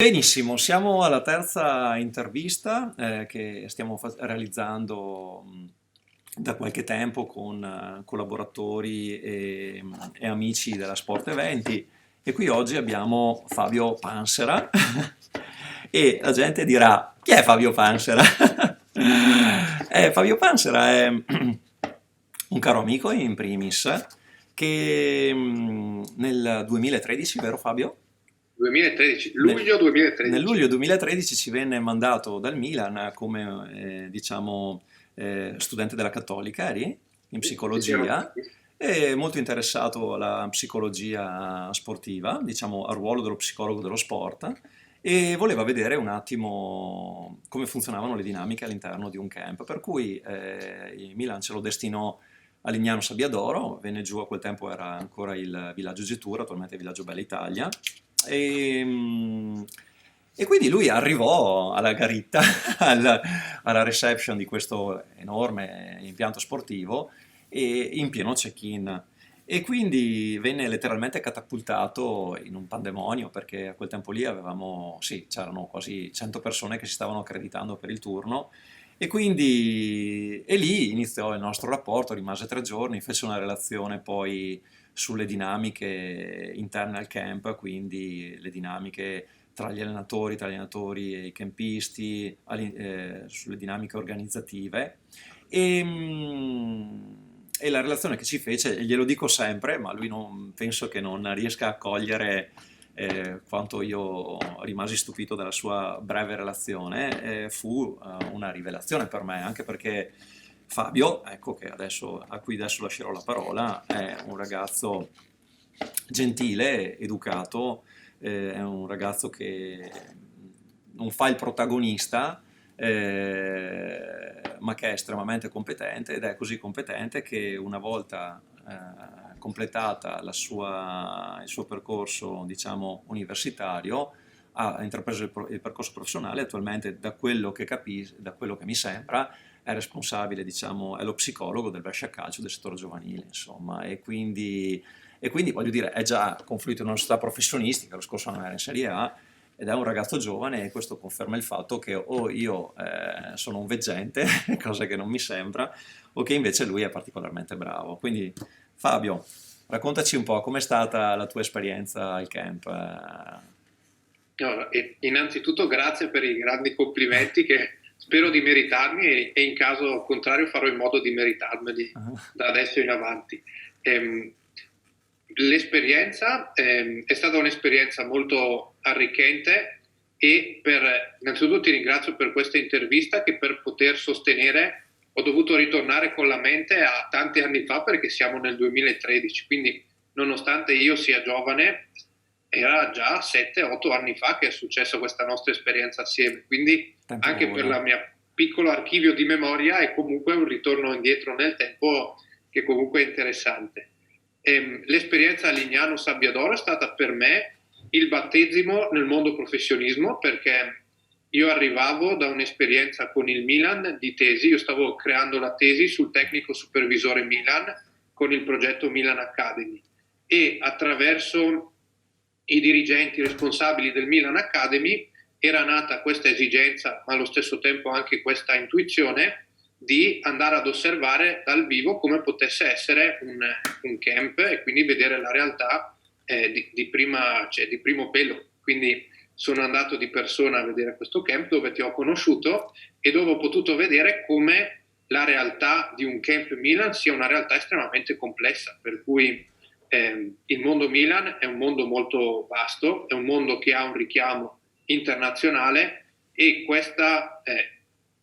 Benissimo, siamo alla terza intervista che stiamo realizzando da qualche tempo con collaboratori e amici della Sport Eventi e qui oggi abbiamo Fabio Pansera e la gente dirà chi è Fabio Pansera? Fabio Pansera è un caro amico in primis che nel 2013, vero Fabio? 2013, Nel, luglio nel 2013. luglio 2013 ci venne mandato dal Milan come, diciamo, studente della Cattolica, eri in Sì, sì, ero psicologia e molto interessato alla psicologia sportiva, diciamo al ruolo dello psicologo dello sport e voleva vedere un attimo come funzionavano le dinamiche all'interno di un camp, per cui il Milan ce lo destinò a Lignano Sabbiadoro, venne giù, a quel tempo era ancora il Villaggio Gettura, attualmente è Villaggio Bella Italia, e, e quindi lui arrivò alla garitta, alla reception di questo enorme impianto sportivo e in pieno check-in. E quindi venne letteralmente catapultato in un pandemonio perché a quel tempo lì avevamo, sì, c'erano quasi 100 persone che si stavano accreditando per il turno e quindi e lì iniziò il nostro rapporto, rimase 3 giorni, fece una relazione poi sulle dinamiche interne al camp, quindi le dinamiche tra gli allenatori e i campisti, sulle dinamiche organizzative. E la relazione che ci fece, e glielo dico sempre, ma lui penso che non riesca a cogliere quanto io rimasi stupito dalla sua breve relazione, fu una rivelazione per me, anche perché Fabio, ecco che adesso, a cui adesso lascerò la parola, è un ragazzo gentile, educato, è un ragazzo che non fa il protagonista, ma che è estremamente competente ed è così competente che una volta completata il suo percorso, diciamo, universitario, ha intrapreso il percorso professionale, attualmente da quello che mi sembra è responsabile, diciamo, è lo psicologo del Brescia Calcio del settore giovanile, insomma, e quindi voglio dire, è già confluito in una società professionistica, lo scorso anno era in Serie A, ed è un ragazzo giovane e questo conferma il fatto che o io sono un veggente, cosa che non mi sembra, o che invece lui è particolarmente bravo. Quindi Fabio, raccontaci un po' com'è stata la tua esperienza al camp. No, e innanzitutto grazie per i grandi complimenti che spero di meritarmi e in caso contrario farò in modo di meritarmeli da adesso in avanti. Ehm, L'esperienza è stata un'esperienza molto arricchente e innanzitutto ti ringrazio per questa intervista che per poter sostenere ho dovuto ritornare con la mente a tanti anni fa perché siamo nel 2013, quindi nonostante io sia giovane era già 7-8 anni fa che è successa questa nostra esperienza assieme, quindi Tempo anche per vola. la mia piccolo archivio di memoria è comunque un ritorno indietro nel tempo che comunque è interessante. L'esperienza a Lignano Sabbiadoro è stata per me il battesimo nel mondo professionismo perché io arrivavo da un'esperienza con il Milan di tesi, io stavo creando la tesi sul tecnico supervisore Milan con il progetto Milan Academy e attraverso i dirigenti responsabili del Milan Academy era nata questa esigenza, ma allo stesso tempo anche questa intuizione di andare ad osservare dal vivo come potesse essere un camp e quindi vedere la realtà di primo pelo. Quindi sono andato di persona a vedere questo camp dove ti ho conosciuto e dove ho potuto vedere come la realtà di un camp Milan sia una realtà estremamente complessa, per cui il mondo Milan è un mondo molto vasto, è un mondo che ha un richiamo internazionale e questa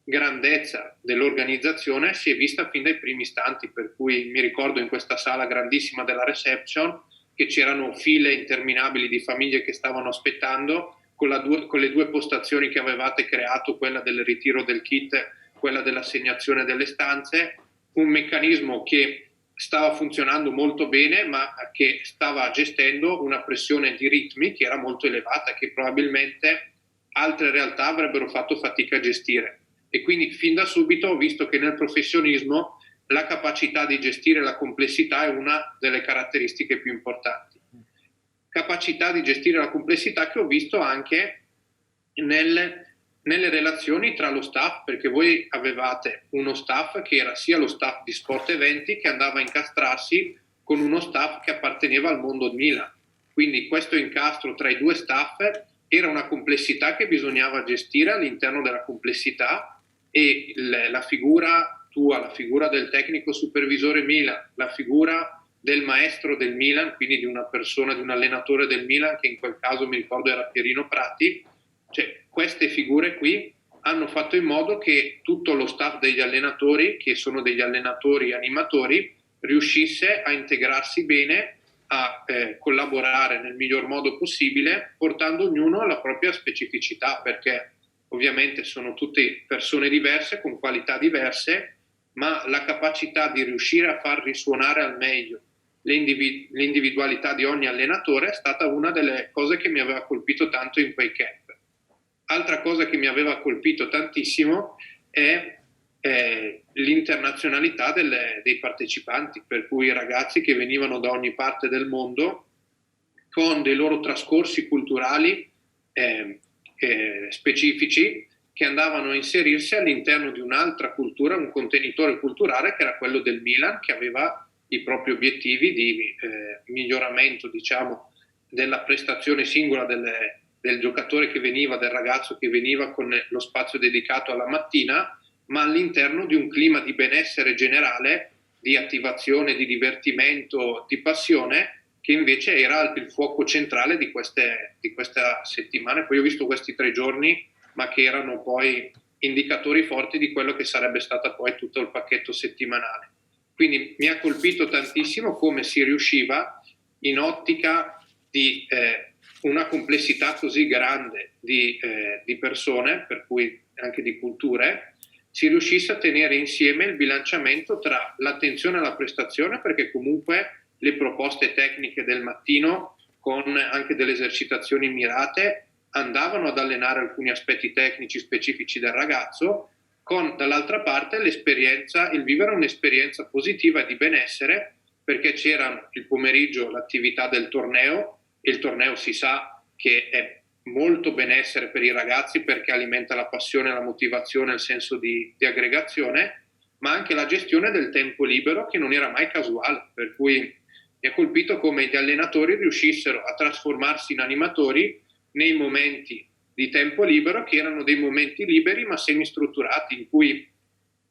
grandezza dell'organizzazione si è vista fin dai primi istanti, per cui mi ricordo in questa sala grandissima della reception che c'erano file interminabili di famiglie che stavano aspettando con le due postazioni che avevate creato, quella del ritiro del kit, quella dell'assegnazione delle stanze, un meccanismo che stava funzionando molto bene, ma che stava gestendo una pressione di ritmi che era molto elevata, che probabilmente altre realtà avrebbero fatto fatica a gestire. E quindi fin da subito ho visto che nel professionismo la capacità di gestire la complessità è una delle caratteristiche più importanti. Capacità di gestire la complessità che ho visto anche nelle relazioni tra lo staff, perché voi avevate uno staff che era sia lo staff di sport eventi che andava a incastrarsi con uno staff che apparteneva al mondo Milan. Quindi questo incastro tra i due staff era una complessità che bisognava gestire all'interno della complessità, e la figura tua, la figura del tecnico supervisore Milan, la figura del maestro del Milan, quindi di una persona, di un allenatore del Milan, che in quel caso mi ricordo era Pierino Prati, cioè queste figure qui hanno fatto in modo che tutto lo staff degli allenatori, che sono degli allenatori animatori, riuscisse a integrarsi bene, a collaborare nel miglior modo possibile, portando ognuno alla propria specificità, perché ovviamente sono tutte persone diverse, con qualità diverse, ma la capacità di riuscire a far risuonare al meglio l'individualità di ogni allenatore è stata una delle cose che mi aveva colpito tanto in quei camp. Altra cosa che mi aveva colpito tantissimo è l'internazionalità dei partecipanti, per cui i ragazzi che venivano da ogni parte del mondo con dei loro trascorsi culturali specifici, che andavano a inserirsi all'interno di un'altra cultura, un contenitore culturale che era quello del Milan, che aveva i propri obiettivi di miglioramento, diciamo, della prestazione singola del giocatore che veniva, del ragazzo che veniva, con lo spazio dedicato alla mattina, ma all'interno di un clima di benessere generale, di attivazione, di divertimento, di passione, che invece era il fuoco centrale di questa settimana. Poi ho visto questi 3 giorni, ma che erano poi indicatori forti di quello che sarebbe stata poi tutto il pacchetto settimanale. Quindi mi ha colpito tantissimo come si riusciva, in ottica di una complessità così grande di persone, per cui anche di culture, si riuscisse a tenere insieme il bilanciamento tra l'attenzione alla prestazione, perché comunque le proposte tecniche del mattino, con anche delle esercitazioni mirate, andavano ad allenare alcuni aspetti tecnici specifici del ragazzo, con dall'altra parte l'esperienza, il vivere un'esperienza positiva e di benessere, perché c'era il pomeriggio l'attività del torneo, e il torneo si sa che è molto benessere per i ragazzi, perché alimenta la passione, la motivazione, il senso di aggregazione, ma anche la gestione del tempo libero, che non era mai casuale, per cui mi ha colpito come gli allenatori riuscissero a trasformarsi in animatori nei momenti di tempo libero, che erano dei momenti liberi ma semi-strutturati, in cui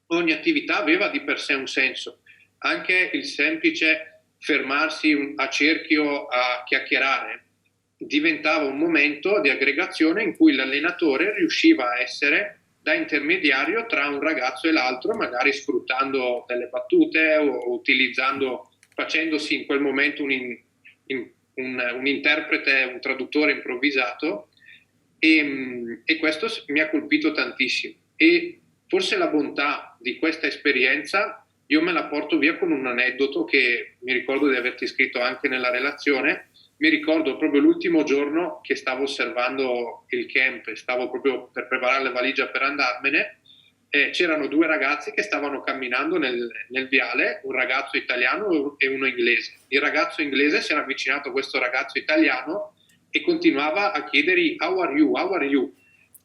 ogni attività aveva di per sé un senso. Anche il semplice fermarsi a cerchio a chiacchierare diventava un momento di aggregazione, in cui l'allenatore riusciva a essere da intermediario tra un ragazzo e l'altro, magari sfruttando delle battute o utilizzando, facendosi in quel momento un interprete, un traduttore improvvisato, e questo mi ha colpito tantissimo. E forse la bontà di questa esperienza io me la porto via con un aneddoto che mi ricordo di averti scritto anche nella relazione. Mi ricordo proprio l'ultimo giorno che stavo osservando il camp, stavo proprio per preparare la valigia per andarmene, c'erano 2 ragazzi che stavano camminando nel viale, un ragazzo italiano e uno inglese. Il ragazzo inglese si era avvicinato a questo ragazzo italiano e continuava a chiedergli "How are you? How are you?".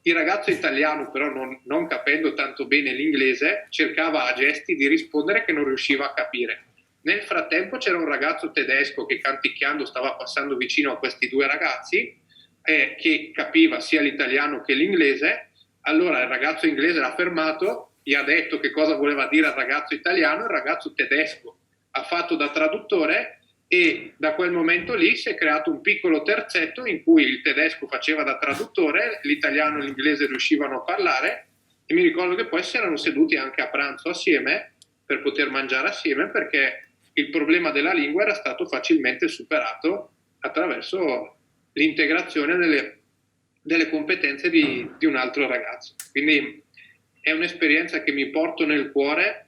Il ragazzo italiano, però, non capendo tanto bene l'inglese, cercava a gesti di rispondere, che non riusciva a capire. Nel frattempo c'era un ragazzo tedesco che, canticchiando, stava passando vicino a questi 2 ragazzi, che capiva sia l'italiano che l'inglese. Allora il ragazzo inglese l'ha fermato, gli ha detto che cosa voleva dire al ragazzo italiano, il ragazzo tedesco ha fatto da traduttore, e da quel momento lì si è creato un piccolo terzetto in cui il tedesco faceva da traduttore, l'italiano e l'inglese riuscivano a parlare, e mi ricordo che poi si erano seduti anche a pranzo assieme per poter mangiare assieme, perché il problema della lingua era stato facilmente superato attraverso l'integrazione delle competenze di un altro ragazzo. Quindi è un'esperienza che mi porto nel cuore,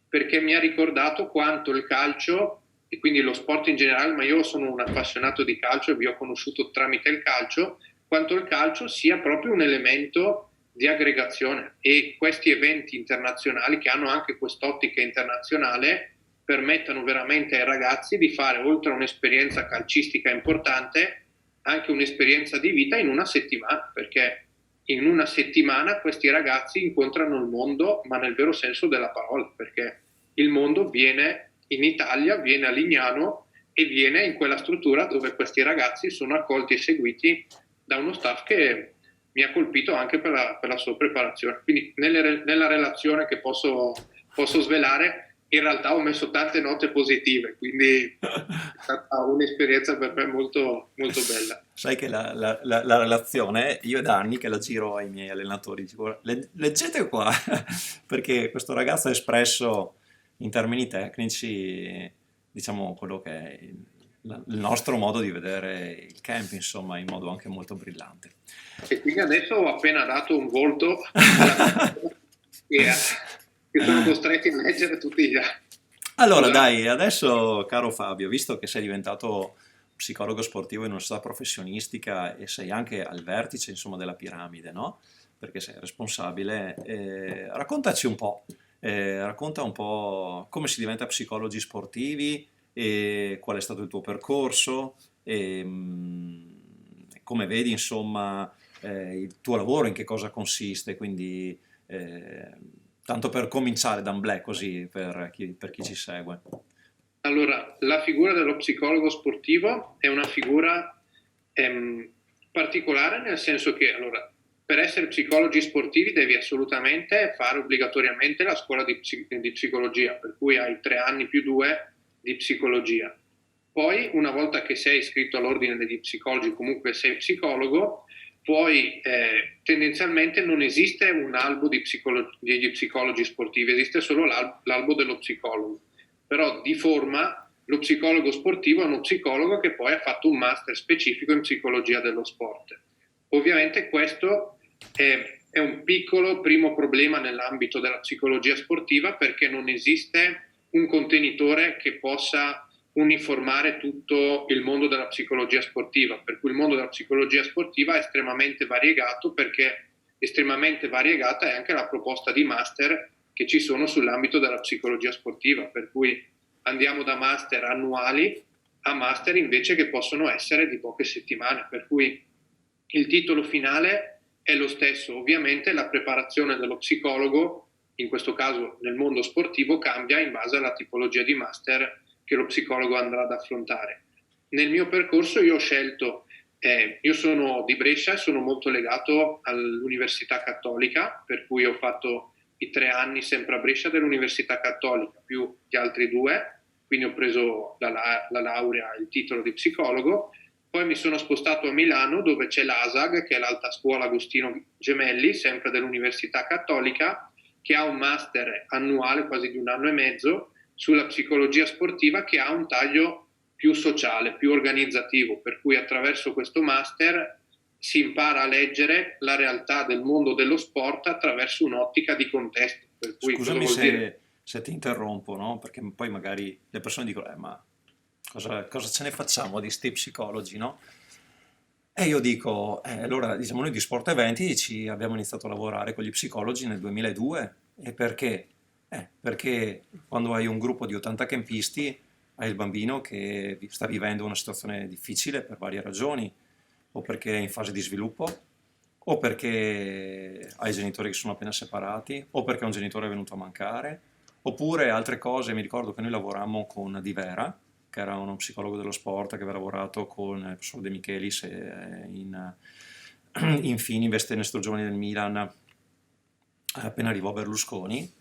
perché mi ha ricordato quanto il calcio, e quindi lo sport in generale, ma io sono un appassionato di calcio e vi ho conosciuto tramite il calcio, quanto il calcio sia proprio un elemento di aggregazione, e questi eventi internazionali, che hanno anche quest'ottica internazionale, permettono veramente ai ragazzi di fare, oltre a un'esperienza calcistica importante, anche un'esperienza di vita in una settimana, perché in una settimana questi ragazzi incontrano il mondo, ma nel vero senso della parola, perché il mondo viene in Italia, viene a Lignano e viene in quella struttura dove questi ragazzi sono accolti e seguiti da uno staff che mi ha colpito anche per la sua preparazione. Quindi nella relazione che posso svelare, in realtà ho messo tante note positive, quindi è stata un'esperienza per me molto, molto bella. Sai che la relazione, io è da anni che la giro ai miei allenatori, dico, leggete qua, perché questo ragazzo ha espresso in termini tecnici, diciamo, quello che è il nostro modo di vedere il camp, insomma, in modo anche molto brillante. E quindi adesso ho appena dato un volto alla persona che, che sono costretti a leggere tutti gli altri. Allora, Scusate. dai, adesso, caro Fabio, visto che sei diventato psicologo sportivo in una società professionistica e sei anche al vertice, insomma, della piramide, no? Perché sei responsabile, raccontaci un po', racconta un po' come si diventa psicologi sportivi e qual è stato il tuo percorso e come vedi, insomma, il tuo lavoro, in che cosa consiste, quindi eh, tanto per cominciare d'amblè così per chi ci segue. Allora, la figura dello psicologo sportivo è una figura particolare nel senso che, allora, per essere psicologi sportivi devi assolutamente fare obbligatoriamente la scuola di psicologia, per cui hai 3 anni più 2 di psicologia. Poi, una volta che sei iscritto all'ordine degli psicologi, comunque sei psicologo, poi tendenzialmente non esiste un albo degli psicologi sportivi, esiste solo l'albo dello psicologo. Però di forma lo psicologo sportivo è uno psicologo che poi ha fatto un master specifico in psicologia dello sport. Ovviamente questo è un piccolo primo problema nell'ambito della psicologia sportiva perché non esiste un contenitore che possa uniformare tutto il mondo della psicologia sportiva, per cui il mondo della psicologia sportiva è estremamente variegato perché estremamente variegata è anche la proposta di master che ci sono sull'ambito della psicologia sportiva, per cui andiamo da master annuali a master invece che possono essere di poche settimane, per cui il titolo finale è lo stesso. Ovviamente la preparazione dello psicologo, in questo caso nel mondo sportivo, cambia in base alla tipologia di master che lo psicologo andrà ad affrontare. Nel mio percorso io ho scelto, io sono di Brescia e sono molto legato all'Università Cattolica, per cui ho fatto i 3 anni sempre a Brescia dell'Università Cattolica, più gli altri 2, quindi ho preso la laurea e il titolo di psicologo. Poi mi sono spostato a Milano dove c'è l'ASAG, che è l'Alta Scuola Agostino Gemelli, sempre dell'Università Cattolica, che ha un master annuale quasi di 1 anno e mezzo sulla psicologia sportiva che ha un taglio più sociale, più organizzativo, per cui attraverso questo master si impara a leggere la realtà del mondo dello sport attraverso un'ottica di contesto. Per cui cosa Scusami vuol dire? se ti interrompo, no? Perché poi magari le persone dicono, ma cosa ce ne facciamo di sti psicologi, no? E io dico, allora diciamo noi di Sport Eventi ci abbiamo iniziato a lavorare con gli psicologi nel 2002. E perché? Perché quando hai un gruppo di 80 campisti hai il bambino che sta vivendo una situazione difficile per varie ragioni, o perché è in fase di sviluppo, o perché hai genitori che sono appena separati, o perché un genitore è venuto a mancare, oppure altre cose. Mi ricordo che noi lavorammo con Divera, che era uno psicologo dello sport che aveva lavorato con il professor De Michelis in Fininvest, nel giovane del Milan, appena arrivò Berlusconi,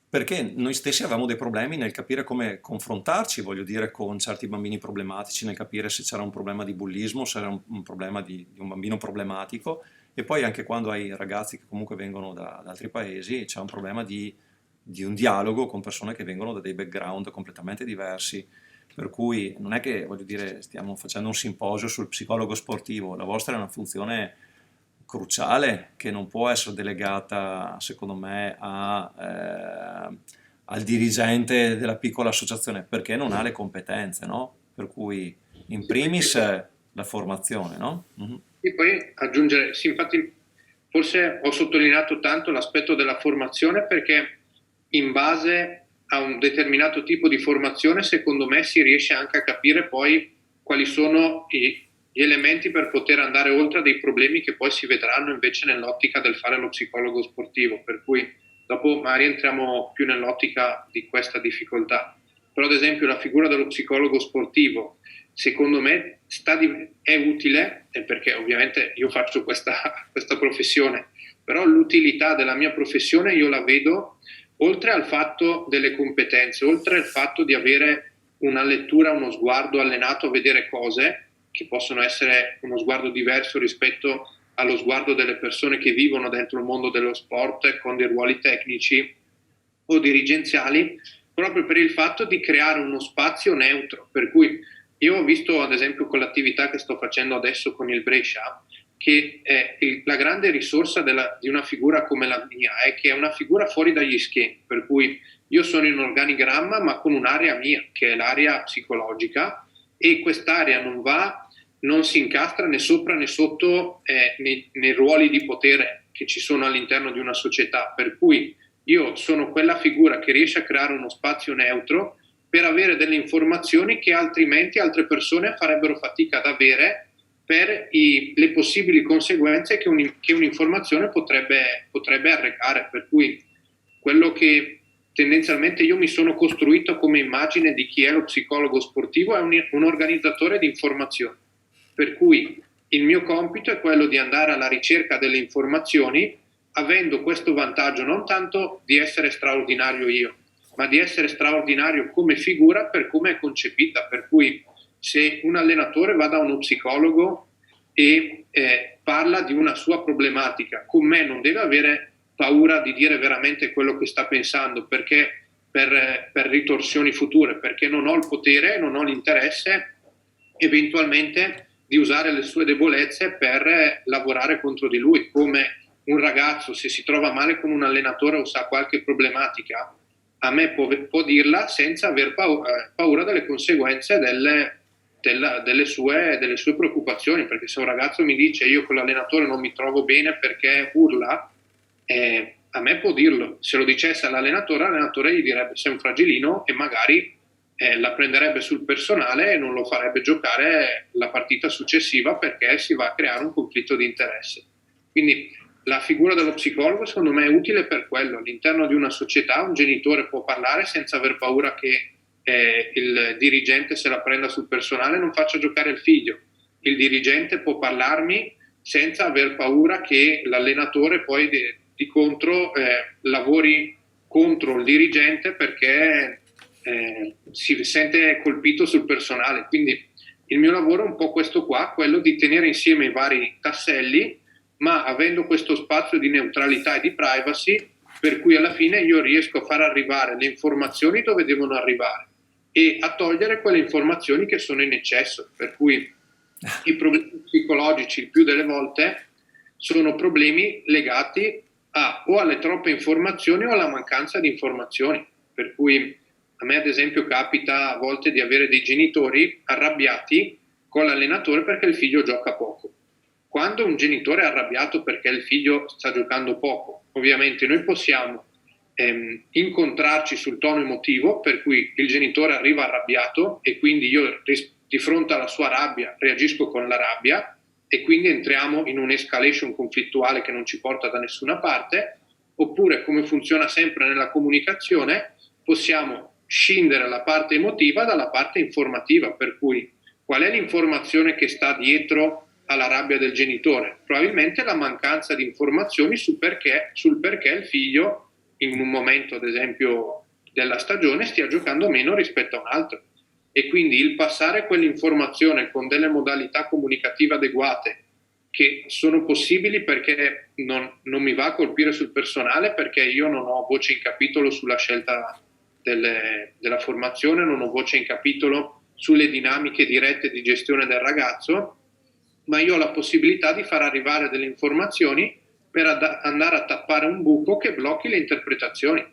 perché noi stessi avevamo dei problemi nel capire come confrontarci, voglio dire, con certi bambini problematici, nel capire se c'era un problema di bullismo, se era un problema di un bambino problematico, e poi anche quando hai ragazzi che comunque vengono da altri paesi, c'è un problema di un dialogo con persone che vengono da dei background completamente diversi. Per cui non è che, voglio dire, stiamo facendo un simposio sul psicologo sportivo, la vostra è una funzione cruciale che non può essere delegata, secondo me, al dirigente della piccola associazione perché non ha le competenze, no? Per cui, in Sì, perché primis, la formazione, no? Mhm. e poi aggiungere, sì, infatti forse ho sottolineato tanto l'aspetto della formazione perché in base a un determinato tipo di formazione, secondo me, si riesce anche a capire poi quali sono gli elementi per poter andare oltre a dei problemi che poi si vedranno invece nell'ottica del fare lo psicologo sportivo, per cui dopo magari entriamo più nell'ottica di questa difficoltà. Però ad esempio la figura dello psicologo sportivo secondo me è utile, perché ovviamente io faccio questa professione, però l'utilità della mia professione io la vedo oltre al fatto delle competenze, oltre al fatto di avere una lettura, uno sguardo allenato a vedere cose che possono essere uno sguardo diverso rispetto allo sguardo delle persone che vivono dentro il mondo dello sport con dei ruoli tecnici o dirigenziali, proprio per il fatto di creare uno spazio neutro. Per cui io ho visto ad esempio con l'attività che sto facendo adesso con il Brescia che la grande risorsa di una figura come la mia è che è una figura fuori dagli schemi, per cui io sono in un organigramma ma con un'area mia che è l'area psicologica, e quest'area non si incastra né sopra né sotto nei ruoli di potere che ci sono all'interno di una società, per cui io sono quella figura che riesce a creare uno spazio neutro per avere delle informazioni che altrimenti altre persone farebbero fatica ad avere per le possibili conseguenze che un'informazione potrebbe arrecare. Per cui quello che tendenzialmente io mi sono costruito come immagine di chi è lo psicologo sportivo è un organizzatore di informazioni, per cui il mio compito è quello di andare alla ricerca delle informazioni, avendo questo vantaggio non tanto di essere straordinario io, ma di essere straordinario come figura per come è concepita, per cui se un allenatore va da uno psicologo e parla di una sua problematica, con me non deve avere paura di dire veramente quello che sta pensando, perché per ritorsioni future, perché non ho il potere, non ho l'interesse eventualmente di usare le sue debolezze per lavorare contro di lui. Come un ragazzo, se si trova male con un allenatore o sa qualche problematica, a me può dirla senza aver paura delle conseguenze delle sue preoccupazioni, perché se un ragazzo mi dice io con l'allenatore non mi trovo bene perché urla, a me può dirlo. Se lo dicesse l'allenatore gli direbbe sei un fragilino e magari la prenderebbe sul personale e non lo farebbe giocare la partita successiva perché si va a creare un conflitto di interesse. Quindi la figura dello psicologo secondo me è utile per quello. All'interno di una società un genitore può parlare senza aver paura che il dirigente se la prenda sul personale e non faccia giocare il figlio. Il dirigente può parlarmi senza aver paura che l'allenatore poi di contro lavori contro il dirigente perché si sente colpito sul personale. Quindi il mio lavoro è un po' questo qua, quello di tenere insieme i vari tasselli, ma avendo questo spazio di neutralità e di privacy, per cui alla fine io riesco a far arrivare le informazioni dove devono arrivare e a togliere quelle informazioni che sono in eccesso, per cui i problemi psicologici il più delle volte sono problemi legati o alle troppe informazioni o alla mancanza di informazioni, per cui a me ad esempio capita a volte di avere dei genitori arrabbiati con l'allenatore perché il figlio gioca poco. Quando un genitore è arrabbiato perché il figlio sta giocando poco, ovviamente noi possiamo incontrarci sul tono emotivo, per cui il genitore arriva arrabbiato e quindi io di fronte alla sua rabbia reagisco con la rabbia e quindi entriamo in un'escalation conflittuale che non ci porta da nessuna parte, oppure come funziona sempre nella comunicazione possiamo scindere la parte emotiva dalla parte informativa, per cui qual è l'informazione che sta dietro alla rabbia del genitore? Probabilmente la mancanza di informazioni sul perché il figlio in un momento ad esempio della stagione stia giocando meno rispetto a un altro, e quindi il passare quell'informazione con delle modalità comunicative adeguate che sono possibili perché non mi va a colpire sul personale, perché io non ho voce in capitolo sulla scelta della formazione, non ho voce in capitolo sulle dinamiche dirette di gestione del ragazzo, ma io ho la possibilità di far arrivare delle informazioni per andare a tappare un buco che blocchi le interpretazioni,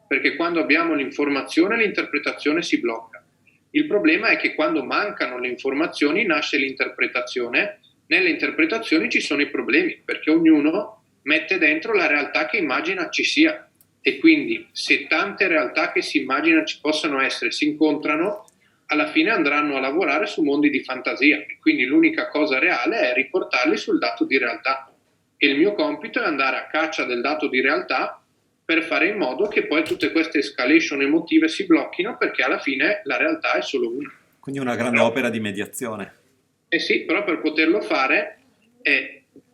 perché quando abbiamo l'informazione l'interpretazione si blocca. Il problema è che quando mancano le informazioni nasce l'interpretazione, nelle interpretazioni ci sono i problemi, perché ognuno mette dentro la realtà che immagina ci sia, e quindi se tante realtà che si immagina ci possano essere si incontrano, alla fine andranno a lavorare su mondi di fantasia, e quindi l'unica cosa reale è riportarli sul dato di realtà. E il mio compito è andare a caccia del dato di realtà per fare in modo che poi tutte queste escalation emotive si blocchino, perché alla fine la realtà è solo una. Quindi una grande Però, opera di mediazione. eh sì, però per poterlo fare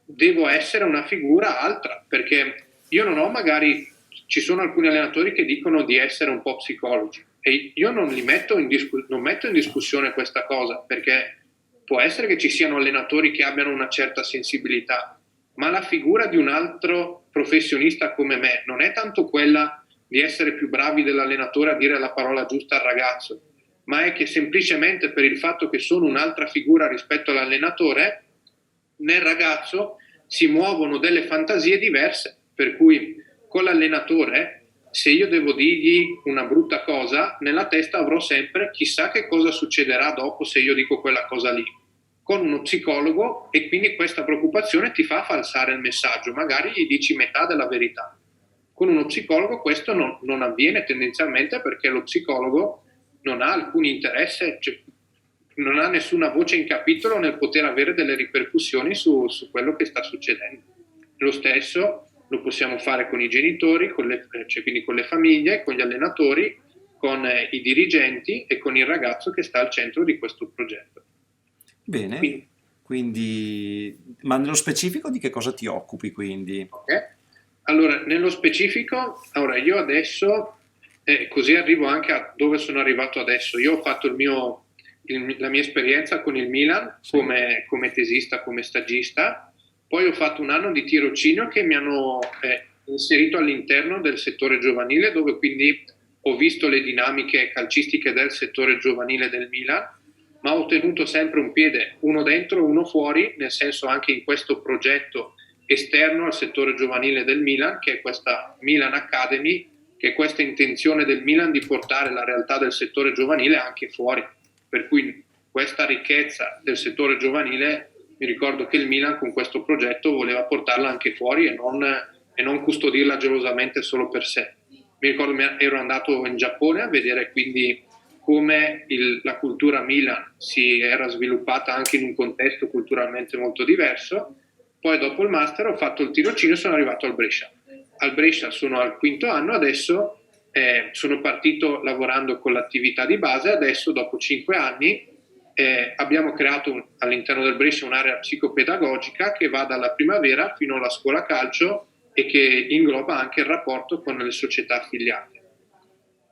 devo essere una figura altra, perché io non ho magari, ci sono alcuni allenatori che dicono di essere un po' psicologi, e io non li metto non metto in discussione questa cosa, perché può essere che ci siano allenatori che abbiano una certa sensibilità, ma la figura di un altro professionista come me non è tanto quella di essere più bravi dell'allenatore a dire la parola giusta al ragazzo, ma è che semplicemente per il fatto che sono un'altra figura rispetto all'allenatore, nel ragazzo si muovono delle fantasie diverse, per cui con l'allenatore, se io devo dirgli una brutta cosa, nella testa avrò sempre chissà che cosa succederà dopo se io dico quella cosa lì. Con uno psicologo, e quindi questa preoccupazione ti fa falsare il messaggio, magari gli dici metà della verità. Con uno psicologo questo non avviene tendenzialmente, perché lo psicologo non ha alcun interesse, cioè, non ha nessuna voce in capitolo nel poter avere delle ripercussioni su quello che sta succedendo. Lo stesso lo possiamo fare con i genitori, cioè quindi con le famiglie, con gli allenatori, con i dirigenti e con il ragazzo che sta al centro di questo progetto. Bene, quindi, ma nello specifico di che cosa ti occupi quindi? Okay. Allora, nello specifico, io adesso, così arrivo anche a dove sono arrivato adesso. Io ho fatto la mia esperienza con il Milan come tesista, come stagista, poi ho fatto un anno di tirocinio che mi hanno inserito all'interno del settore giovanile, dove quindi ho visto le dinamiche calcistiche del settore giovanile del Milan, ma ho tenuto sempre un piede, uno dentro e uno fuori, nel senso anche in questo progetto esterno al settore giovanile del Milan, che è questa Milan Academy, che è questa intenzione del Milan di portare la realtà del settore giovanile anche fuori. Per cui questa ricchezza del settore giovanile, mi ricordo che il Milan con questo progetto voleva portarla anche fuori e non custodirla gelosamente solo per sé. Mi ricordo che ero andato in Giappone a vedere quindi come la cultura Milan si era sviluppata anche in un contesto culturalmente molto diverso. Poi dopo il master ho fatto il tirocinio e sono arrivato al Brescia. Al Brescia sono al quinto anno, adesso sono partito lavorando con l'attività di base, adesso dopo 5 anni abbiamo creato all'interno del Brescia un'area psicopedagogica che va dalla primavera fino alla scuola calcio e che ingloba anche il rapporto con le società affiliate.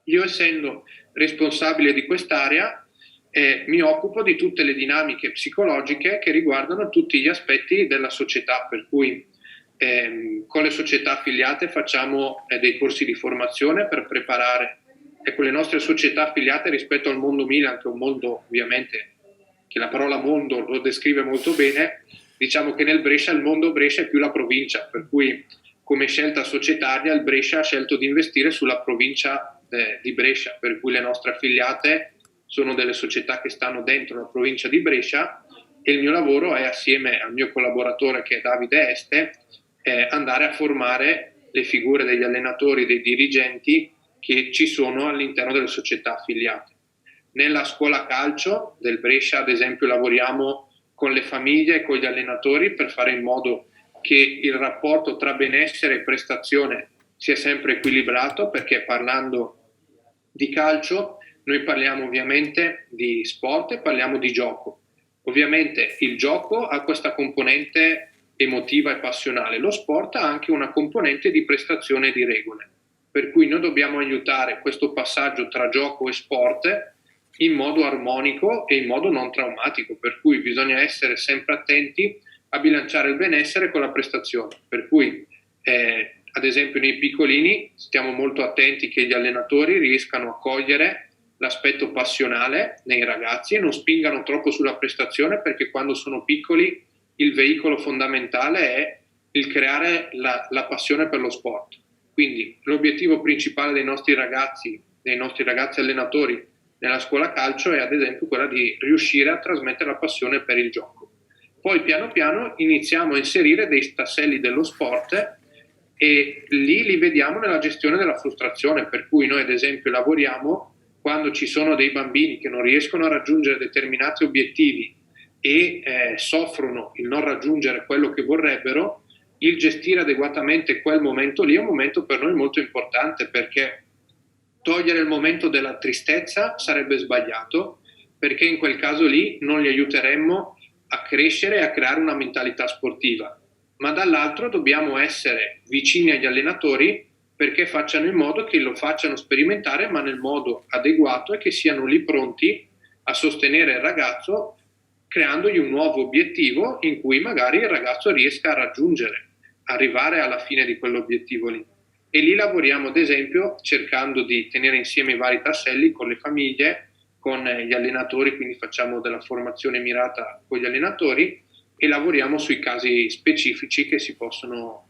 Io, essendo responsabile di quest'area, mi occupo di tutte le dinamiche psicologiche che riguardano tutti gli aspetti della società, per cui con le società affiliate facciamo dei corsi di formazione per preparare le nostre società affiliate rispetto al mondo Milan, che è un mondo ovviamente che la parola mondo lo descrive molto bene. Diciamo che nel Brescia il mondo Brescia è più la provincia, per cui come scelta societaria il Brescia ha scelto di investire sulla provincia di Brescia, per cui le nostre affiliate sono delle società che stanno dentro la provincia di Brescia, e il mio lavoro è, assieme al mio collaboratore che è Davide Este, andare a formare le figure degli allenatori, dei dirigenti che ci sono all'interno delle società affiliate. Nella scuola calcio del Brescia, ad esempio, lavoriamo con le famiglie e con gli allenatori per fare in modo che il rapporto tra benessere e prestazione sia sempre equilibrato, perché parlando di calcio noi parliamo ovviamente di sport e parliamo di gioco. Ovviamente il gioco ha questa componente emotiva e passionale, lo sport ha anche una componente di prestazione e di regole, per cui noi dobbiamo aiutare questo passaggio tra gioco e sport in modo armonico e in modo non traumatico, per cui bisogna essere sempre attenti a bilanciare il benessere con la prestazione, per cui ad esempio nei piccolini stiamo molto attenti che gli allenatori riescano a cogliere l'aspetto passionale nei ragazzi e non spingano troppo sulla prestazione, perché quando sono piccoli il veicolo fondamentale è il creare la passione per lo sport. Quindi l'obiettivo principale dei nostri ragazzi allenatori nella scuola calcio è ad esempio quella di riuscire a trasmettere la passione per il gioco. Poi piano piano iniziamo a inserire dei tasselli dello sport e lì li vediamo nella gestione della frustrazione, per cui noi ad esempio lavoriamo quando ci sono dei bambini che non riescono a raggiungere determinati obiettivi e soffrono il non raggiungere quello che vorrebbero, il gestire adeguatamente quel momento lì è un momento per noi molto importante, perché togliere il momento della tristezza sarebbe sbagliato, perché in quel caso lì non li aiuteremmo a crescere e a creare una mentalità sportiva. Ma dall'altro dobbiamo essere vicini agli allenatori perché facciano in modo che lo facciano sperimentare, ma nel modo adeguato, e che siano lì pronti a sostenere il ragazzo, creandogli un nuovo obiettivo in cui magari il ragazzo riesca a raggiungere, arrivare alla fine di quell'obiettivo lì. E lì lavoriamo, ad esempio, cercando di tenere insieme i vari tasselli con le famiglie, con gli allenatori, quindi facciamo della formazione mirata con gli allenatori e lavoriamo sui casi specifici che ci possono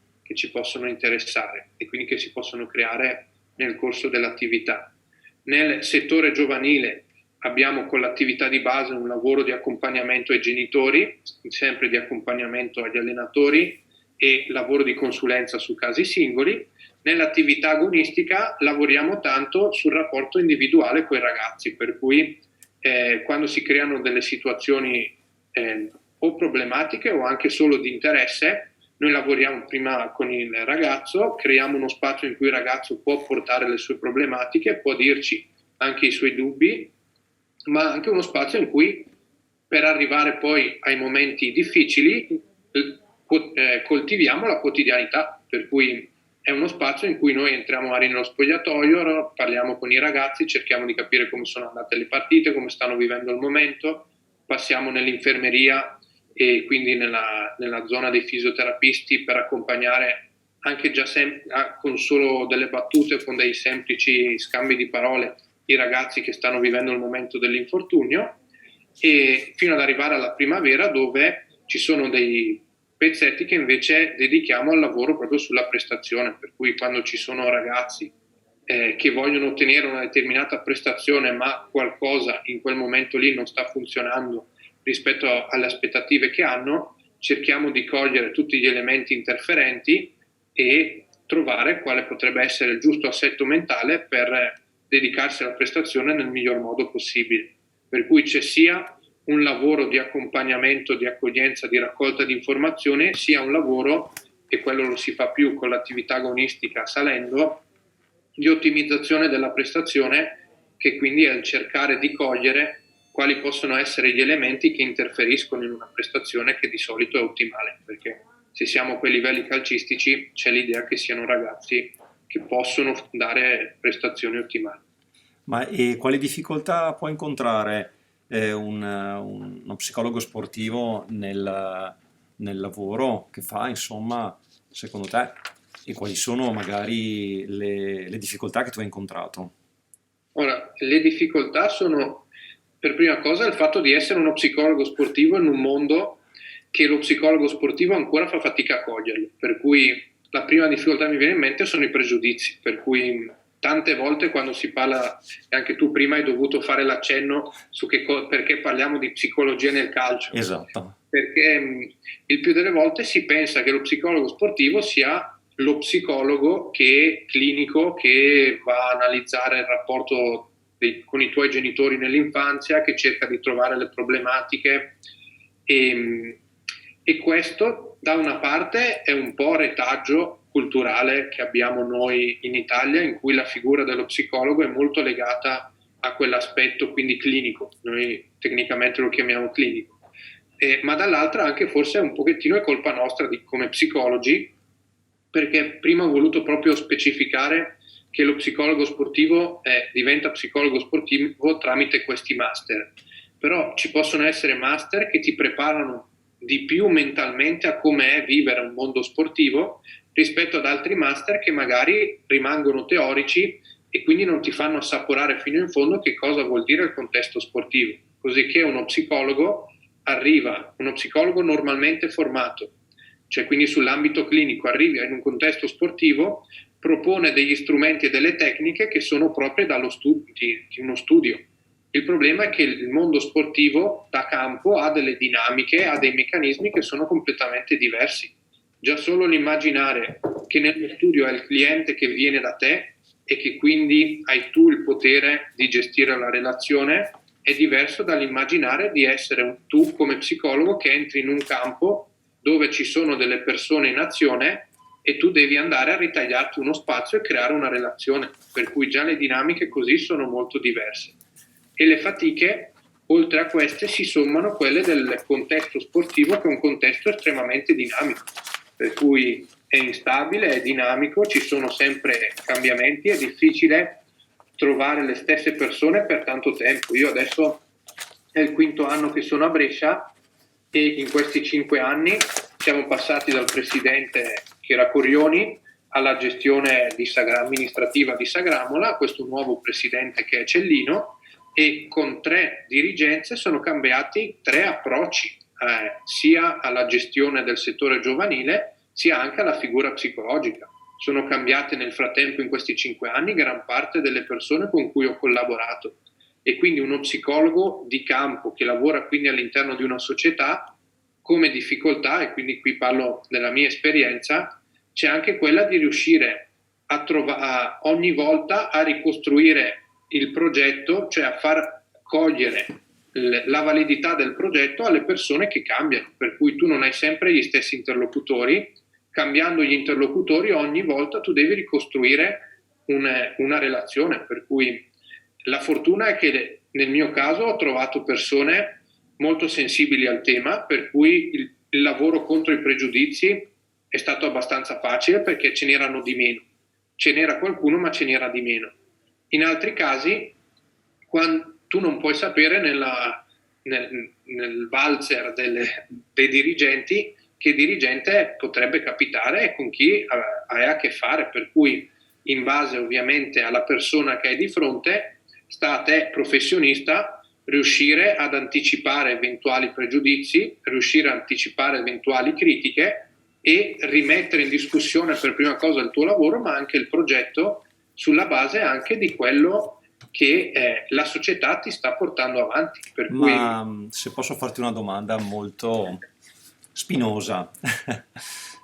interessare e quindi che si possono creare nel corso dell'attività. Nel settore giovanile abbiamo con l'attività di base un lavoro di accompagnamento ai genitori, sempre di accompagnamento agli allenatori e lavoro di consulenza su casi singoli. Nell'attività agonistica lavoriamo tanto sul rapporto individuale con i ragazzi, per cui quando si creano delle situazioni o problematiche o anche solo di interesse, noi lavoriamo prima con il ragazzo, creiamo uno spazio in cui il ragazzo può portare le sue problematiche, può dirci anche i suoi dubbi, ma anche uno spazio in cui, per arrivare poi ai momenti difficili, coltiviamo la quotidianità, per cui è uno spazio in cui noi entriamo magari nello spogliatoio, parliamo con i ragazzi, cerchiamo di capire come sono andate le partite, come stanno vivendo il momento, passiamo nell'infermeria e quindi nella zona dei fisioterapisti per accompagnare anche già con solo delle battute, con dei semplici scambi di parole, i ragazzi che stanno vivendo il momento dell'infortunio, e fino ad arrivare alla primavera, dove ci sono dei pezzetti che invece dedichiamo al lavoro proprio sulla prestazione, per cui quando ci sono ragazzi che vogliono ottenere una determinata prestazione ma qualcosa in quel momento lì non sta funzionando rispetto alle aspettative che hanno, cerchiamo di cogliere tutti gli elementi interferenti e trovare quale potrebbe essere il giusto assetto mentale per dedicarsi alla prestazione nel miglior modo possibile. Per cui c'è sia un lavoro di accompagnamento, di accoglienza, di raccolta di informazioni, sia un lavoro, e quello lo si fa più con l'attività agonistica salendo, di ottimizzazione della prestazione, che quindi è il cercare di cogliere quali possono essere gli elementi che interferiscono in una prestazione che di solito è ottimale, perché se siamo a quei livelli calcistici c'è l'idea che siano ragazzi che possono dare prestazioni ottimali. Ma quali difficoltà può incontrare uno psicologo sportivo nel lavoro che fa, insomma, secondo te? E quali sono magari le difficoltà che tu hai incontrato? Ora, le difficoltà sono, per prima cosa, il fatto di essere uno psicologo sportivo in un mondo che lo psicologo sportivo ancora fa fatica a coglierlo, per cui la prima difficoltà che mi viene in mente sono i pregiudizi, per cui tante volte quando si parla, e anche tu prima hai dovuto fare l'accenno su perché parliamo di psicologia nel calcio. Esatto. Perché il più delle volte si pensa che lo psicologo sportivo sia lo psicologo clinico che va a analizzare il rapporto con i tuoi genitori nell'infanzia, che cerca di trovare le problematiche e questo da una parte è un po' retaggio culturale che abbiamo noi in Italia, in cui la figura dello psicologo è molto legata a quell'aspetto quindi clinico, noi tecnicamente lo chiamiamo clinico, ma dall'altra anche forse un pochettino è colpa nostra come psicologi, perché prima ho voluto proprio specificare che lo psicologo sportivo diventa psicologo sportivo tramite questi master, però ci possono essere master che ti preparano di più mentalmente a come è vivere un mondo sportivo rispetto ad altri master che magari rimangono teorici e quindi non ti fanno assaporare fino in fondo che cosa vuol dire il contesto sportivo, così che uno psicologo normalmente formato, cioè quindi sull'ambito clinico, arriva in un contesto sportivo, propone degli strumenti e delle tecniche che sono proprie di uno studio. Il problema è che il mondo sportivo da campo ha delle dinamiche, ha dei meccanismi che sono completamente diversi. Già solo l'immaginare che nello studio è il cliente che viene da te e che quindi hai tu il potere di gestire la relazione, è diverso dall'immaginare di essere tu come psicologo che entri in un campo dove ci sono delle persone in azione e tu devi andare a ritagliarti uno spazio e creare una relazione, per cui già le dinamiche così sono molto diverse. E le fatiche, oltre a queste, si sommano quelle del contesto sportivo, che è un contesto estremamente dinamico, per cui è instabile, è dinamico, ci sono sempre cambiamenti, è difficile trovare le stesse persone per tanto tempo. Io adesso è il 5º anno che sono a Brescia e in questi 5 anni siamo passati dal presidente che era Corioni alla gestione amministrativa di Sagramola, a questo nuovo presidente che è Cellino, e con 3 dirigenze sono cambiati 3 approcci, sia alla gestione del settore giovanile sia anche alla figura psicologica. Sono cambiate nel frattempo in questi 5 anni gran parte delle persone con cui ho collaborato, e quindi uno psicologo di campo che lavora quindi all'interno di una società, come difficoltà, e quindi qui parlo della mia esperienza, c'è anche quella di riuscire ogni volta a ricostruire il progetto, cioè a far cogliere la validità del progetto alle persone che cambiano, per cui tu non hai sempre gli stessi interlocutori. Cambiando gli interlocutori ogni volta tu devi ricostruire una relazione, per cui la fortuna è che nel mio caso ho trovato persone molto sensibili al tema, per cui il lavoro contro i pregiudizi è stato abbastanza facile perché ce n'erano di meno. Ce n'era qualcuno ma ce n'era di meno. In altri casi, quando tu non puoi sapere nel valzer dei dirigenti che dirigente potrebbe capitare e con chi hai a che fare, per cui in base ovviamente alla persona che hai di fronte sta a te professionista riuscire ad anticipare eventuali pregiudizi, riuscire ad anticipare eventuali critiche e rimettere in discussione per prima cosa il tuo lavoro ma anche il progetto sulla base anche di quello che la società ti sta portando avanti. Per Ma se posso farti una domanda molto spinosa,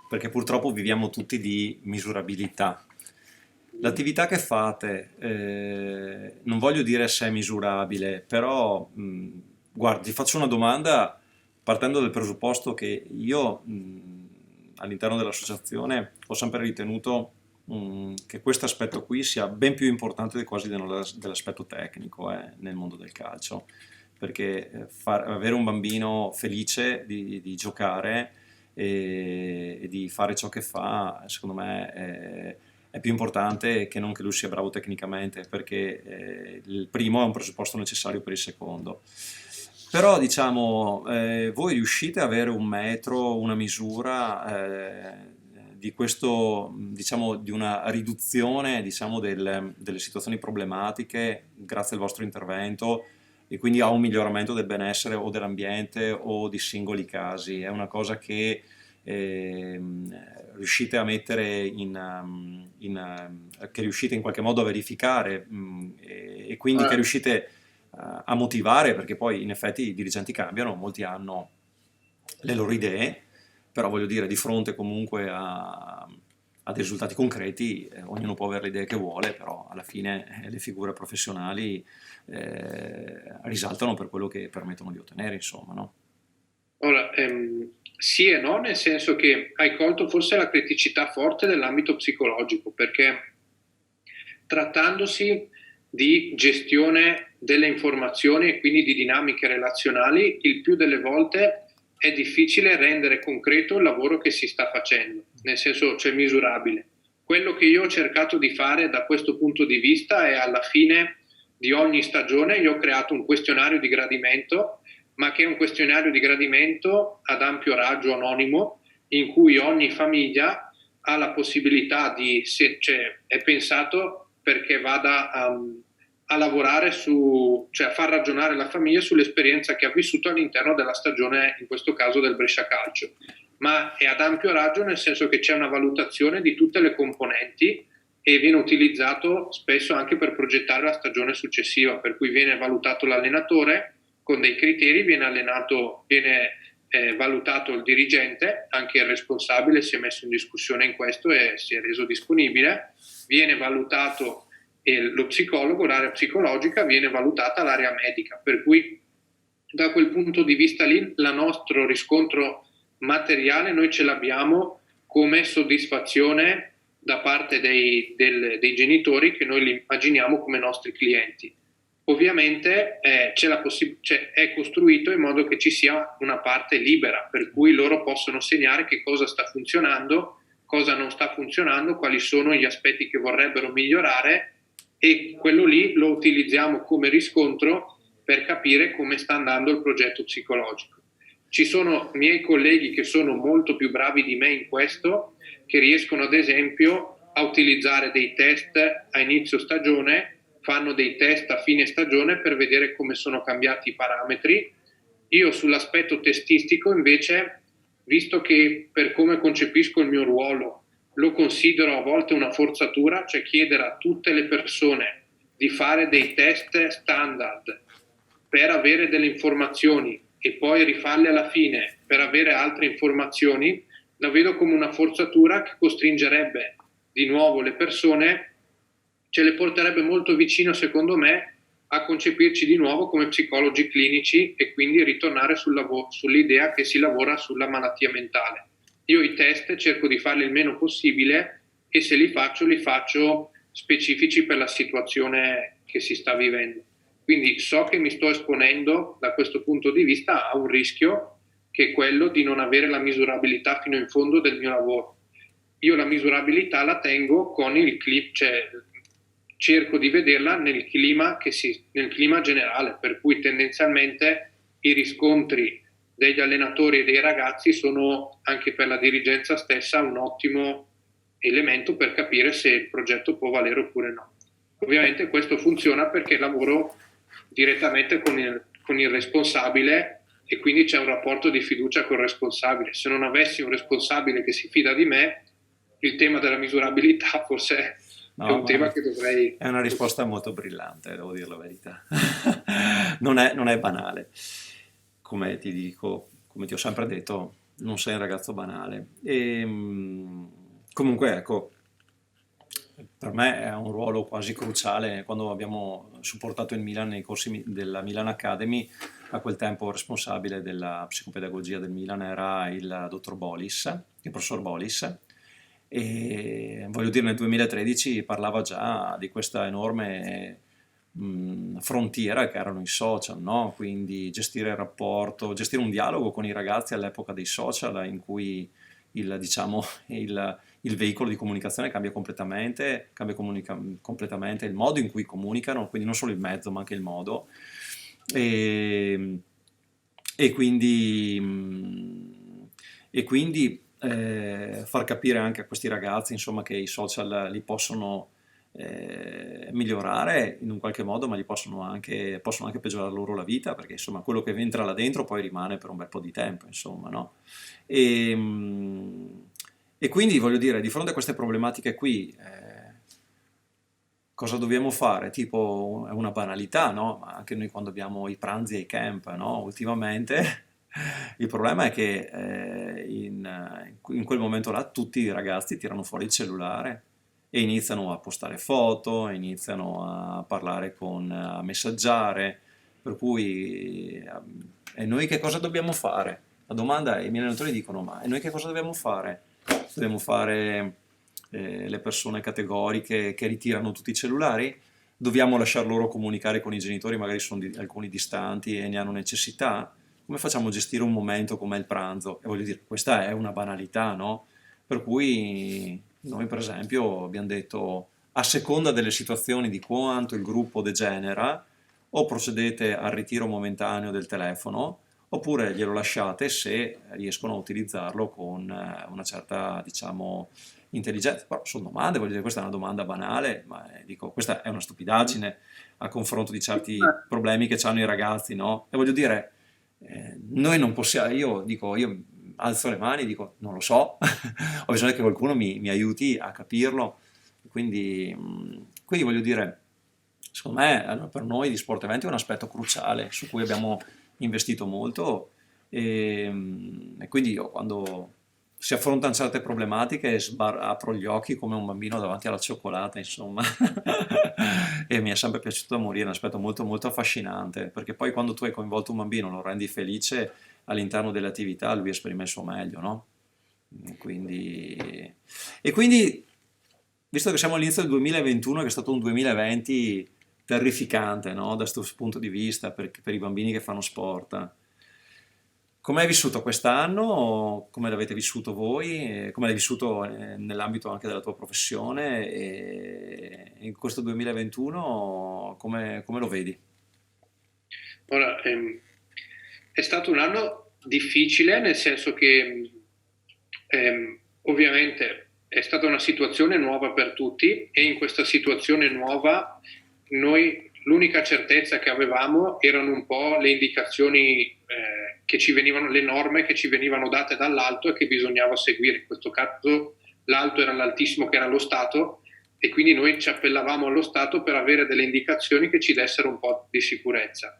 perché purtroppo viviamo tutti di misurabilità. L'attività che fate, non voglio dire se è misurabile, però guardi, ti faccio una domanda partendo dal presupposto che io all'interno dell'associazione ho sempre ritenuto che questo aspetto qui sia ben più importante quasi dell'aspetto tecnico nel mondo del calcio, perché avere un bambino felice di giocare e di fare ciò che fa, secondo me è più importante che non che lui sia bravo tecnicamente, perché il primo è un presupposto necessario per il secondo. Però diciamo, voi riuscite ad avere un metro, una misura di questo, diciamo, di una riduzione, diciamo, delle situazioni problematiche grazie al vostro intervento e quindi a un miglioramento del benessere o dell'ambiente o di singoli casi? È una cosa che riuscite a mettere che riuscite in qualche modo a verificare e quindi che riuscite a motivare, perché poi in effetti i dirigenti cambiano, molti hanno le loro idee, però voglio dire, di fronte comunque a dei risultati concreti, ognuno può avere le idee che vuole, però alla fine le figure professionali risaltano per quello che permettono di ottenere, insomma, no? Ora, sì e no, nel senso che hai colto forse la criticità forte dell'ambito psicologico, perché trattandosi di gestione delle informazioni e quindi di dinamiche relazionali, il più delle volte è difficile rendere concreto il lavoro che si sta facendo, nel senso, cioè misurabile. Quello che io ho cercato di fare da questo punto di vista è alla fine di ogni stagione io ho creato un questionario di gradimento, ma che è un questionario di gradimento ad ampio raggio anonimo, in cui ogni famiglia ha la possibilità cioè è pensato perché vada a lavorare cioè a far ragionare la famiglia sull'esperienza che ha vissuto all'interno della stagione, in questo caso del Brescia Calcio, ma è ad ampio raggio nel senso che c'è una valutazione di tutte le componenti e viene utilizzato spesso anche per progettare la stagione successiva, per cui viene valutato l'allenatore con dei criteri, viene valutato il dirigente, anche il responsabile si è messo in discussione in questo e si è reso disponibile, viene valutato e lo psicologo, l'area psicologica, viene valutata l'area medica, per cui da quel punto di vista lì il nostro riscontro materiale noi ce l'abbiamo come soddisfazione da parte dei genitori, che noi li immaginiamo come nostri clienti. Ovviamente è costruito in modo che ci sia una parte libera, per cui loro possono segnare che cosa sta funzionando, cosa non sta funzionando, quali sono gli aspetti che vorrebbero migliorare, e quello lì lo utilizziamo come riscontro per capire come sta andando il progetto psicologico. Ci sono miei colleghi che sono molto più bravi di me in questo, che riescono ad esempio a utilizzare dei test a inizio stagione, fanno dei test a fine stagione per vedere come sono cambiati i parametri. Io sull'aspetto testistico invece, visto che per come concepisco il mio ruolo lo considero a volte una forzatura, cioè chiedere a tutte le persone di fare dei test standard per avere delle informazioni e poi rifarle alla fine per avere altre informazioni, la vedo come una forzatura che costringerebbe di nuovo le persone, ce le porterebbe molto vicino, secondo me, a concepirci di nuovo come psicologi clinici e quindi ritornare sull'idea che si lavora sulla malattia mentale. Io i test cerco di farli il meno possibile e se li faccio specifici per la situazione che si sta vivendo. Quindi so che mi sto esponendo da questo punto di vista a un rischio, che è quello di non avere la misurabilità fino in fondo del mio lavoro. Io la misurabilità la tengo con il clip, cioè cerco di vederla nel clima generale, per cui tendenzialmente i riscontri degli allenatori e dei ragazzi sono anche per la dirigenza stessa un ottimo elemento per capire se il progetto può valere oppure no. Ovviamente questo funziona perché lavoro direttamente con il responsabile e quindi c'è un rapporto di fiducia col responsabile. Se non avessi un responsabile che si fida di me, il tema della misurabilità forse è un tema che dovrei... È una risposta molto brillante, devo dire la verità. Non è banale. Come ti dico, come ti ho sempre detto, non sei un ragazzo banale. Comunque, ecco, per me è un ruolo quasi cruciale. Quando abbiamo supportato il Milan nei corsi della Milan Academy, a quel tempo responsabile della psicopedagogia del Milan era il dottor Bolis, il professor Bolis, e voglio dire nel 2013 parlava già di questa enorme frontiera che erano i social, no? Quindi gestire il rapporto, gestire un dialogo con i ragazzi all'epoca dei social in cui diciamo, il veicolo di comunicazione cambia completamente, completamente il modo in cui comunicano, quindi non solo il mezzo ma anche il modo. E, e quindi, far capire anche a questi ragazzi, insomma, che i social li possono migliorare in un qualche modo, ma possono anche peggiorare loro la vita, perché insomma quello che entra là dentro poi rimane per un bel po' di tempo, insomma, no? E, e quindi voglio dire, di fronte a queste problematiche qui, cosa dobbiamo fare? Tipo, è una banalità, no? Ma anche noi quando abbiamo i pranzi ai camp, no? Ultimamente il problema è che in quel momento là tutti i ragazzi tirano fuori il cellulare e iniziano a postare foto, iniziano a parlare a messaggiare, per cui e noi che cosa dobbiamo fare? La domanda, i miei allenatori dicono, ma e noi che cosa dobbiamo fare? Dobbiamo fare le persone categoriche che ritirano tutti i cellulari? Dobbiamo lasciar loro comunicare con i genitori, magari sono alcuni distanti e ne hanno necessità? Come facciamo a gestire un momento come il pranzo? E voglio dire, questa è una banalità, no? Per cui noi, per esempio, abbiamo detto, a seconda delle situazioni di quanto il gruppo degenera, o procedete al ritiro momentaneo del telefono, oppure glielo lasciate se riescono a utilizzarlo con una certa, diciamo, intelligenza. Però sono domande, voglio dire, questa è una domanda banale, ma dico, questa è una stupidaggine a confronto di certi problemi che hanno i ragazzi, no? E voglio dire, noi non possiamo, io dico, io alzo le mani, dico, non lo so, ho bisogno che qualcuno mi aiuti a capirlo, quindi voglio dire, secondo me allora, per noi di Sport Eventi è un aspetto cruciale su cui abbiamo investito molto e quindi io quando si affrontano certe problematiche e apro gli occhi come un bambino davanti alla cioccolata, insomma. E mi è sempre piaciuto da morire, è un aspetto molto, molto affascinante, perché poi quando tu hai coinvolto un bambino, lo rendi felice all'interno delle attività, lui esprime il suo meglio, no? Quindi... E quindi, visto che siamo all'inizio del 2021, che è stato un 2020 terrificante, no? Da questo punto di vista, per i bambini che fanno sport. Come hai vissuto quest'anno? Come l'avete vissuto voi? Come l'hai vissuto nell'ambito anche della tua professione? E in questo 2021 come lo vedi? Ora, è stato un anno difficile, nel senso che ovviamente è stata una situazione nuova per tutti e in questa situazione nuova noi l'unica certezza che avevamo erano un po' le indicazioni che ci venivano, le norme che ci venivano date dall'alto e che bisognava seguire. In questo caso l'alto era l'altissimo, che era lo Stato, e quindi noi ci appellavamo allo Stato per avere delle indicazioni che ci dessero un po' di sicurezza.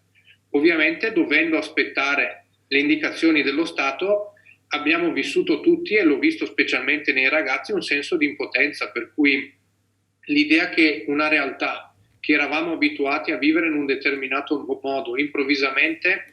Ovviamente, dovendo aspettare le indicazioni dello Stato, abbiamo vissuto tutti, e l'ho visto specialmente nei ragazzi, un senso di impotenza, per cui l'idea che una realtà che eravamo abituati a vivere in un determinato modo improvvisamente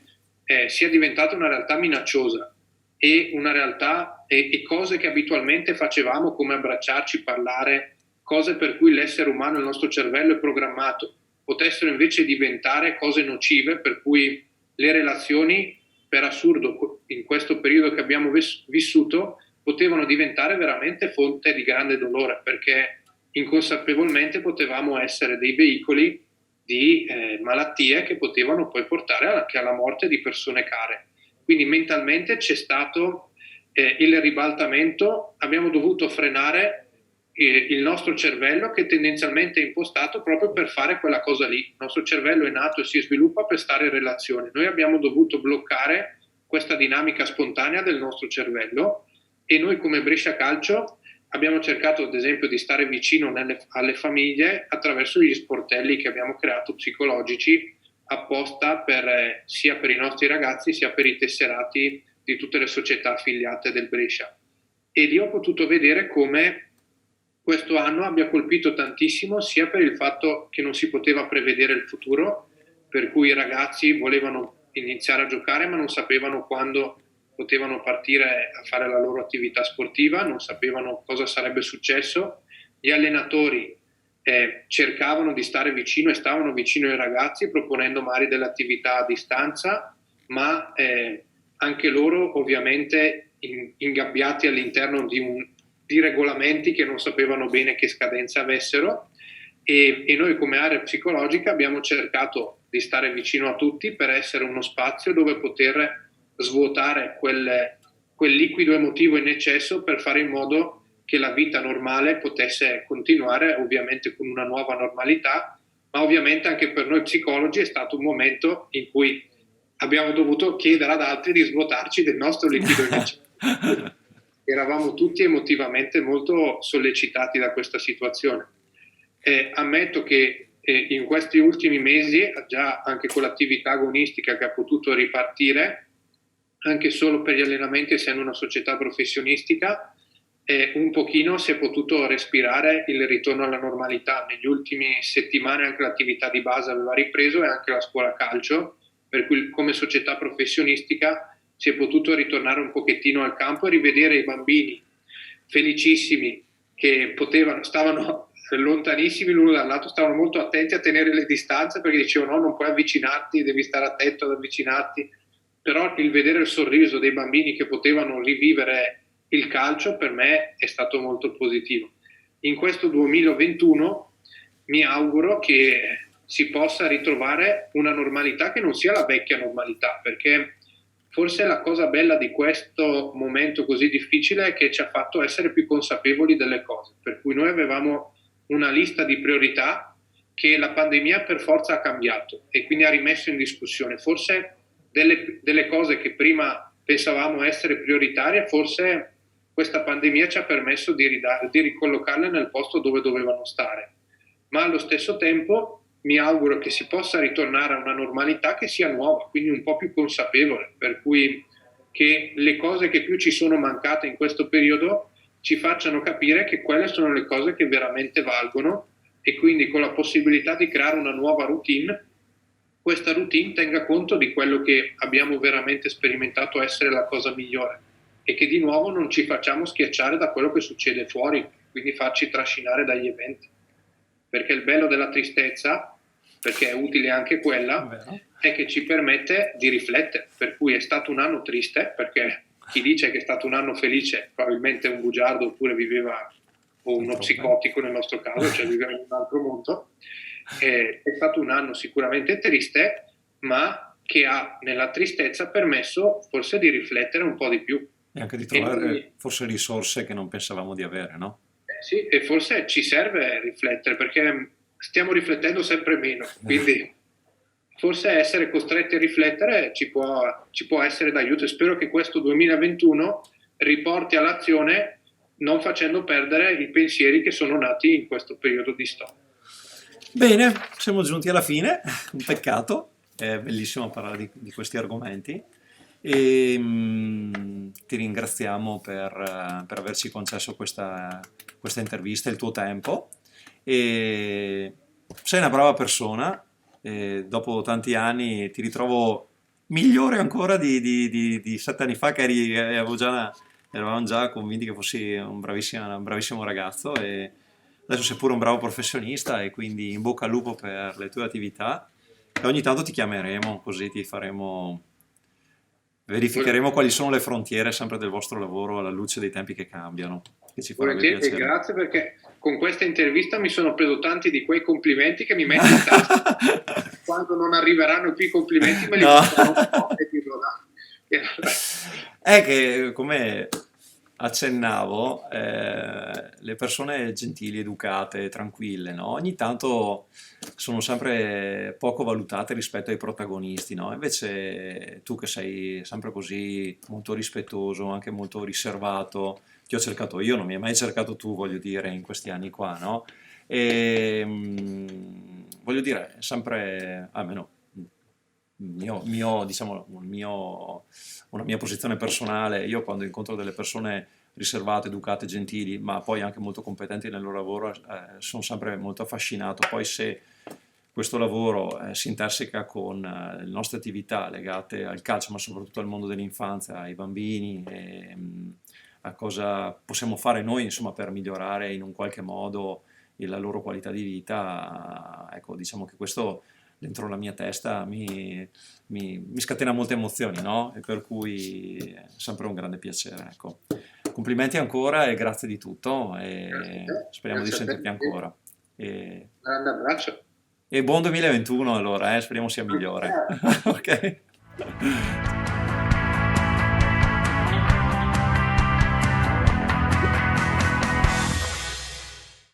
sia diventata una realtà minacciosa, e una realtà e cose che abitualmente facevamo, come abbracciarci, parlare, cose per cui l'essere umano, il nostro cervello è programmato, potessero invece diventare cose nocive, per cui le relazioni, per assurdo, in questo periodo che abbiamo vissuto, potevano diventare veramente fonte di grande dolore, perché inconsapevolmente potevamo essere dei veicoli di malattie che potevano poi portare anche alla morte di persone care. Quindi mentalmente c'è stato il ribaltamento, abbiamo dovuto frenare il nostro cervello, che tendenzialmente è impostato proprio per fare quella cosa lì. Il nostro cervello è nato e si sviluppa per stare in relazione. Noi abbiamo dovuto bloccare questa dinamica spontanea del nostro cervello, e noi come Brescia Calcio abbiamo cercato ad esempio di stare vicino alle famiglie attraverso gli sportelli che abbiamo creato psicologici apposta sia per i nostri ragazzi sia per i tesserati di tutte le società affiliate del Brescia. E lì ho potuto vedere come questo anno abbia colpito tantissimo, sia per il fatto che non si poteva prevedere il futuro, per cui i ragazzi volevano iniziare a giocare ma non sapevano quando potevano partire a fare la loro attività sportiva, non sapevano cosa sarebbe successo. Gli allenatori cercavano di stare vicino e stavano vicino ai ragazzi proponendo magari delle attività a distanza, ma anche loro ovviamente ingabbiati all'interno di regolamenti che non sapevano bene che scadenza avessero, e noi come area psicologica abbiamo cercato di stare vicino a tutti per essere uno spazio dove poter svuotare quel liquido emotivo in eccesso, per fare in modo che la vita normale potesse continuare, ovviamente con una nuova normalità, ma ovviamente anche per noi psicologi è stato un momento in cui abbiamo dovuto chiedere ad altri di svuotarci del nostro liquido in eccesso. Eravamo tutti emotivamente molto sollecitati da questa situazione. Ammetto che in questi ultimi mesi, già anche con l'attività agonistica che ha potuto ripartire, anche solo per gli allenamenti, essendo una società professionistica, un pochino si è potuto respirare il ritorno alla normalità. Negli ultimi settimane anche l'attività di base aveva ripreso, e anche la scuola calcio, per cui come società professionistica si è potuto ritornare un pochettino al campo e rivedere i bambini felicissimi che stavano lontanissimi l'uno dall'altro, stavano molto attenti a tenere le distanze, perché dicevano no, non puoi avvicinarti, devi stare attento ad avvicinarti. Però il vedere il sorriso dei bambini che potevano rivivere il calcio per me è stato molto positivo. In questo 2021 mi auguro che si possa ritrovare una normalità che non sia la vecchia normalità, perché forse la cosa bella di questo momento così difficile è che ci ha fatto essere più consapevoli delle cose, per cui noi avevamo una lista di priorità che la pandemia per forza ha cambiato e quindi ha rimesso in discussione. Forse delle cose che prima pensavamo essere prioritarie, forse questa pandemia ci ha permesso di ricollocarle nel posto dove dovevano stare. Ma allo stesso tempo mi auguro che si possa ritornare a una normalità che sia nuova, quindi un po' più consapevole, per cui che le cose che più ci sono mancate in questo periodo ci facciano capire che quelle sono le cose che veramente valgono, e quindi con la possibilità di creare una nuova routine, questa routine tenga conto di quello che abbiamo veramente sperimentato essere la cosa migliore, e che di nuovo non ci facciamo schiacciare da quello che succede fuori, quindi farci trascinare dagli eventi. Perché il bello della tristezza, perché è utile anche quella, Vero? è che ci permette di riflettere. Per cui è stato un anno triste, perché chi dice che è stato un anno felice probabilmente è un bugiardo, oppure viveva, o uno psicotico nel nostro caso, cioè viveva in un altro mondo. È stato un anno sicuramente triste, ma che ha nella tristezza permesso forse di riflettere un po' di più. E anche di E trovare quindi, forse risorse che non pensavamo di avere, no? sì, e forse ci serve riflettere, perché stiamo riflettendo sempre meno, quindi forse essere costretti a riflettere ci può essere d'aiuto, e spero che questo 2021 riporti all'azione, non facendo perdere i pensieri che sono nati in questo periodo di storia. Bene, siamo giunti alla fine, un peccato, è bellissimo parlare di questi argomenti e ti ringraziamo per averci concesso questa intervista, il tuo tempo, e sei una brava persona, e dopo tanti anni ti ritrovo migliore ancora di 7 anni fa che eravamo già convinti che fossi un bravissimo ragazzo, e adesso sei pure un bravo professionista, e quindi in bocca al lupo per le tue attività, e ogni tanto ti chiameremo così verificheremo quali sono le frontiere sempre del vostro lavoro alla luce dei tempi che cambiano, che ci farebbe Volentieri, e piacere. grazie, perché con questa intervista mi sono preso tanti di quei complimenti che mi metti in tasca. Quando non arriveranno più i complimenti me li No. guarderò un po' e dirò È che, come accennavo, le persone gentili, educate, tranquille, no? Ogni tanto sono sempre poco valutate rispetto ai protagonisti, no? Invece tu, che sei sempre così molto rispettoso, anche molto riservato, ti ho cercato io, non mi hai mai cercato tu, voglio dire, in questi anni qua, no? E voglio dire, sempre, almeno diciamo, una mia posizione personale, io quando incontro delle persone riservate, educate, gentili, ma poi anche molto competenti nel loro lavoro, sono sempre molto affascinato. Poi se questo lavoro si interseca con le nostre attività legate al calcio, ma soprattutto al mondo dell'infanzia, ai bambini, e a cosa possiamo fare noi, insomma, per migliorare in un qualche modo la loro qualità di vita, ecco, diciamo che questo dentro la mia testa mi scatena molte emozioni, no? E per cui è sempre un grande piacere, ecco. Complimenti ancora e grazie di tutto, grazie a e te, speriamo di grazie a sentirti te. ancora. E, Un grande abbraccio. e buon 2021 allora, speriamo sia Anche migliore. te. Ok?